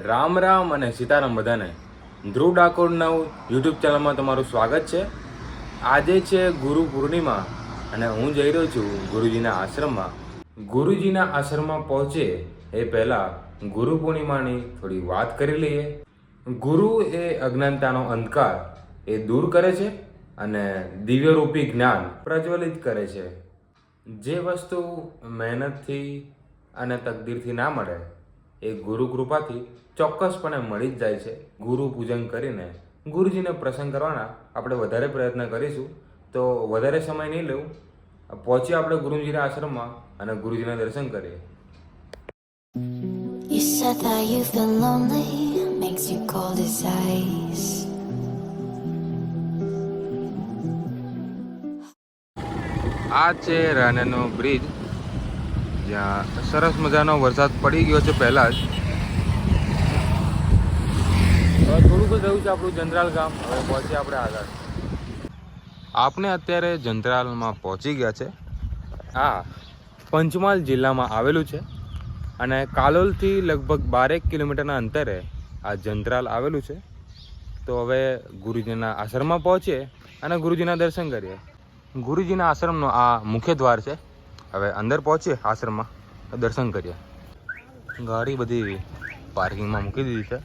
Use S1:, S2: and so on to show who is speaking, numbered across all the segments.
S1: રામ રામ અને સીતારામ બધાને. ધ્રુવ ડાકોરના યુટ્યુબ ચેનલમાં તમારું સ્વાગત છે. આજે છે ગુરુ પૂર્ણિમા અને હું જઈ રહ્યો છું ગુરુજીના આશ્રમમાં. ગુરુજીના આશ્રમમાં પહોંચે એ પહેલાં ગુરુ પૂર્ણિમાની થોડી વાત કરી લઈએ. ગુરુ એ અજ્ઞાનતાનો અંધકાર એ દૂર કરે છે અને દિવ્યરૂપી જ્ઞાન પ્રજ્વલિત કરે છે. જે વસ્તુ મહેનતથી અને તકદીરથી ના મળે એ ગુરુ કૃપાથી ચોક્કસપણે મળી જ જાય છે. ગુરુ પૂજન કરીને ગુરુજીને પ્રસન્ન કરવાના આપણે વધારે પ્રયત્ન કરીશું. તો વધારે સમય નહીં લેવું, પહોંચીએ આપણે ગુરુજીના આશ્રમમાં અને ગુરુજીના દર્શન કરીએ.
S2: You said that you feel lonely, makes you cold as ice.
S1: આ છે રાનેનો બ્રિજ, જ્યાં સરસ મજાનો વરસાદ પડી ગયો છે પહેલાં જ. હવે થોડુંક જ રહ્યું છે આપણું જંત્રાલ ગામ. હવે પહોંચીએ આપણે આગળ. આપણે અત્યારે જંત્રાલમાં પહોંચી ગયા છે. આ પંચમહાલ જિલ્લામાં આવેલું છે અને કાલોલથી લગભગ 12 કિલોમીટરના અંતરે આ જંત્રાલ આવેલું છે. તો હવે ગુરુજીના આશ્રમમાં પહોંચીએ અને ગુરુજીના દર્શન કરીએ. ગુરુજીના આશ્રમનો આ મુખ્ય દ્વાર છે. હવે અંદર પહોંચીએ આશ્રમમાં, દર્શન કરીએ. ગાડી બધી પાર્કિંગમાં મૂકી દીધી છે.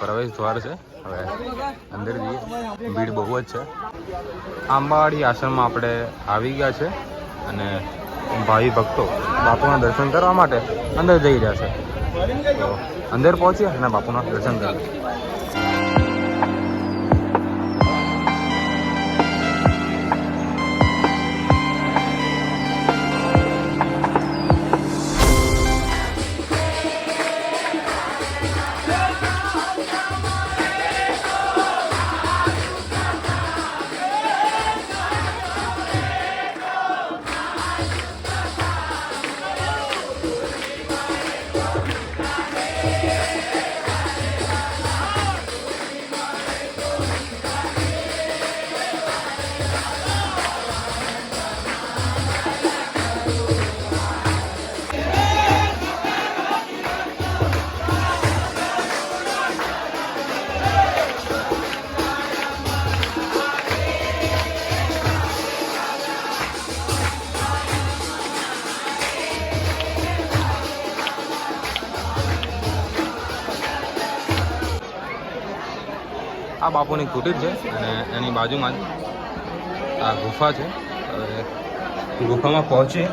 S1: પ્રવેશ દ્વાર છે. હવે અંદર જઈએ. ભીડ બહુ જ છે. આંબાવાડી આશ્રમમાં આપણે આવી ગયા છે અને ભાઈ ભક્તો બાપુના દર્શન કરવા માટે અંદર જઈ રહ્યા છે. તો અંદર પહોંચીએ અને બાપુના દર્શન કરીએ. આ બાપુની કુટીર છે અને એની બાજુમાં જ આ ગુફા છે. હવે ગુફામાં પહોંચીએ.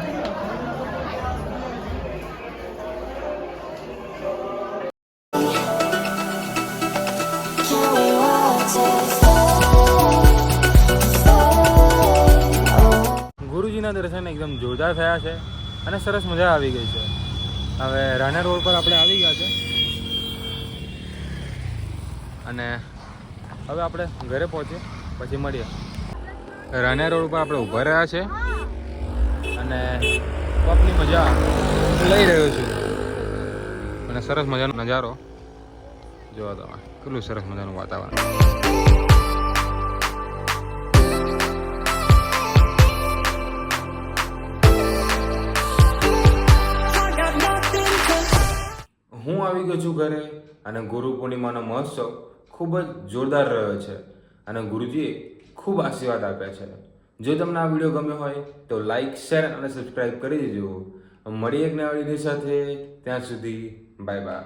S2: Can we watch it?
S1: ગુરુજીના દર્શન એકદમ જોરદાર થયા છે અને સરસ મજા આવી ગઈ છે. હવે રાના રોડ પર આપણે આવી ગયા છે અને હવે આપણે ઘરે પહોંચીએ પછી મળીએ. રાના રોડ ઉપર આપણે ઊભા રહ્યા છે અને પબની મજા લઈ રહ્યો છું અને સરસ મજાનો નજારો જોવા તમે. કેટલું સરસ મજાનું વાતાવરણ. હું આવી ગયો છું ઘરે અને ગુરુ પૂર્ણિમાનો મહોત્સવ ખૂબ જ જોરદાર રહ્યો છે અને ગુરુજીએ ખૂબ આશીર્વાદ આપ્યા છે. જો તમને આ વિડીયો ગમ્યો હોય તો લાઈક, શેર અને સબસ્ક્રાઈબ કરી દેજો. મળીએ એક નવા વિડીયો સાથે. ત્યાં સુધી બાય બાય.